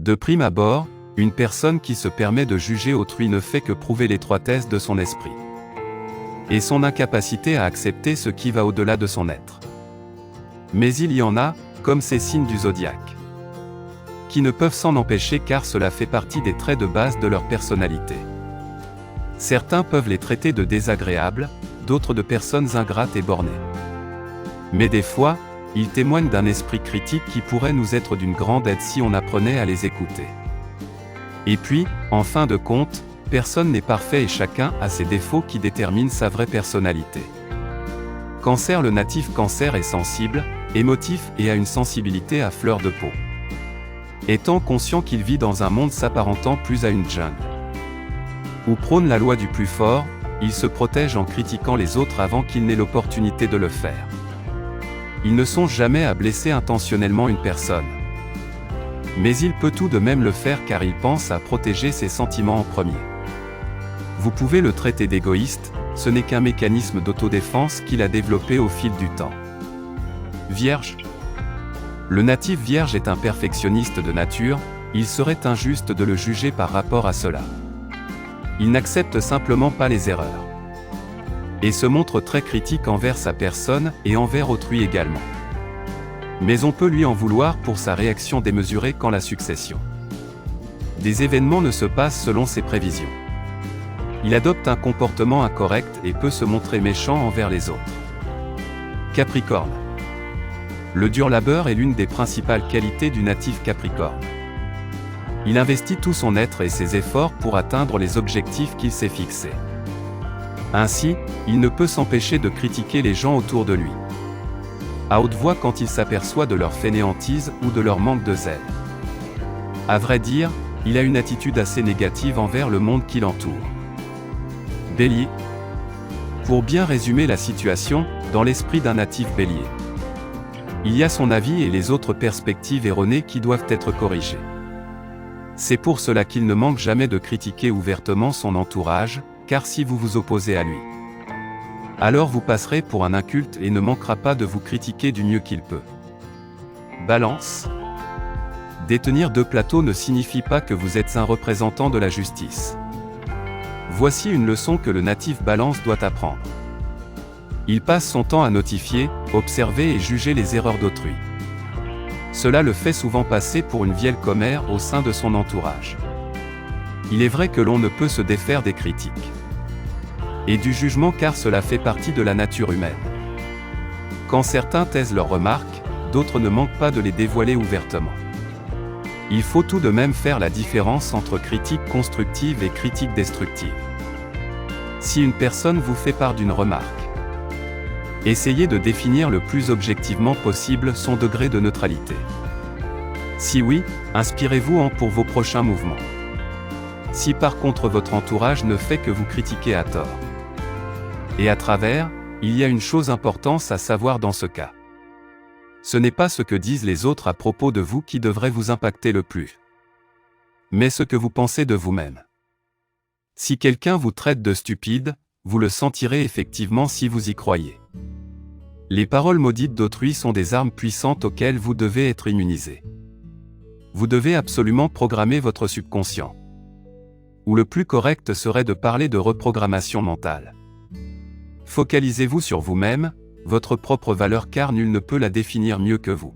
De prime abord, une personne qui se permet de juger autrui ne fait que prouver l'étroitesse de son esprit et son incapacité à accepter ce qui va au-delà de son être. Mais il y en a, comme ces signes du zodiaque, qui ne peuvent s'en empêcher car cela fait partie des traits de base de leur personnalité. Certains peuvent les traiter de désagréables, d'autres de personnes ingrates et bornées. Mais des fois, ils témoignent d'un esprit critique qui pourrait nous être d'une grande aide si on apprenait à les écouter. Et puis, en fin de compte, personne n'est parfait et chacun a ses défauts qui déterminent sa vraie personnalité. Cancer. Le natif Cancer est sensible, émotif et a une sensibilité à fleur de peau. Étant conscient qu'il vit dans un monde s'apparentant plus à une jungle, où prône la loi du plus fort, il se protège en critiquant les autres avant qu'il n'ait l'opportunité de le faire. Il ne songe jamais à blesser intentionnellement une personne. Mais il peut tout de même le faire car il pense à protéger ses sentiments en premier. Vous pouvez le traiter d'égoïste, ce n'est qu'un mécanisme d'autodéfense qu'il a développé au fil du temps. Vierge. Le natif Vierge est un perfectionniste de nature, il serait injuste de le juger par rapport à cela. Il n'accepte simplement pas les erreurs. Et se montre très critique envers sa personne et envers autrui également. Mais on peut lui en vouloir pour sa réaction démesurée quand la succession des événements ne se passe selon ses prévisions. Il adopte un comportement incorrect et peut se montrer méchant envers les autres. Capricorne. Le dur labeur est l'une des principales qualités du natif Capricorne. Il investit tout son être et ses efforts pour atteindre les objectifs qu'il s'est fixés. Ainsi, il ne peut s'empêcher de critiquer les gens autour de lui, à haute voix quand il s'aperçoit de leur fainéantise ou de leur manque de zèle. À vrai dire, il a une attitude assez négative envers le monde qui l'entoure. Bélier. Pour bien résumer la situation, dans l'esprit d'un natif Bélier, il y a son avis et les autres perspectives erronées qui doivent être corrigées. C'est pour cela qu'il ne manque jamais de critiquer ouvertement son entourage, car si vous vous opposez à lui, alors vous passerez pour un inculte et ne manquera pas de vous critiquer du mieux qu'il peut. Balance. Détenir 2 plateaux ne signifie pas que vous êtes un représentant de la justice. Voici une leçon que le natif Balance doit apprendre. Il passe son temps à notifier, observer et juger les erreurs d'autrui. Cela le fait souvent passer pour une vieille commère au sein de son entourage. Il est vrai que l'on ne peut se défaire des critiques et du jugement car cela fait partie de la nature humaine. Quand certains taisent leurs remarques, d'autres ne manquent pas de les dévoiler ouvertement. Il faut tout de même faire la différence entre critique constructive et critique destructive. Si une personne vous fait part d'une remarque, essayez de définir le plus objectivement possible son degré de neutralité. Si oui, inspirez-vous-en pour vos prochains mouvements. Si par contre votre entourage ne fait que vous critiquer à tort et à travers, il y a une chose importante à savoir dans ce cas. Ce n'est pas ce que disent les autres à propos de vous qui devrait vous impacter le plus, mais ce que vous pensez de vous-même. Si quelqu'un vous traite de stupide, vous le sentirez effectivement si vous y croyez. Les paroles maudites d'autrui sont des armes puissantes auxquelles vous devez être immunisé. Vous devez absolument programmer votre subconscient. Ou le plus correct serait de parler de reprogrammation mentale. Focalisez-vous sur vous-même, votre propre valeur car nul ne peut la définir mieux que vous.